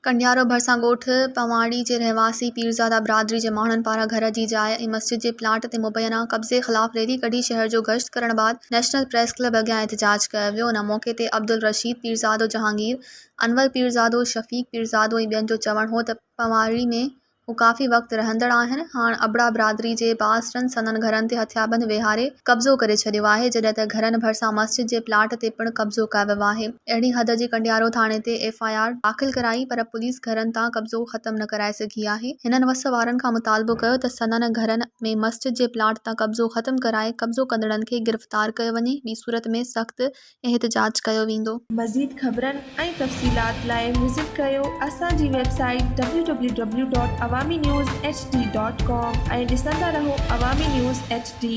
कंडियारो भरिसां ॻोठु पवाड़ी जे रहवासी पीरज़ादा बिरादरी जे माण्हुनि पारां घर जी जाइ ऐं मस्जिद जे प्लाट ते मुबैना कब्ज़े ख़िलाफ़ रैली कढी शहर जो गश्त करण बाद नेशनल प्रेस क्लब अॻियां एहतजाज कयो वियो। उन मौक़े ते अब्दुल रशीद पीरज़ादो जहांगीर, अनवर पीरज़ादो, शफ़ीक पीरज़ादो ऐं ॿियनि जो चवणु हो त पवाड़ी में हू काफ़ी वक़्तु रहंदड़ आहिनि। हाणे अबड़ा बिरादरी जे बासरनि संदनि घरनि ते हथियाबंद वेहारे कब्ज़ो करे छॾियो आहे, जॾहिं त घरनि भरिसां मस्जिद जे प्लाट ते पिणु कब्ज़ो कयो वियो आहे। अहिड़ी हद जी कंडियारो थाणे ते FIR दाख़िल कराई, पर पुलिस घरनि तां कब्ज़ो ख़त्म न कराए सघी आहे। हिननि वस वारनि खां मुतालबो कयो त संदनि घरनि में मस्जिद जे प्लाट तां कब्ज़ो ख़त्म कराए कब्ज़ो कंदड़नि खे गिरफ़्तार कयो वञे, ॿी सूरत में सख़्तु एहतजाज कयो वेंदो। मज़ीद ख़बरनि ऐं तफ़सीलात लाइ विज़िट कयो असांजी वेबसाइट www.awamiNewsHD.com ऐं ॾिसंदा रहो अवामी न्यूज़ HD।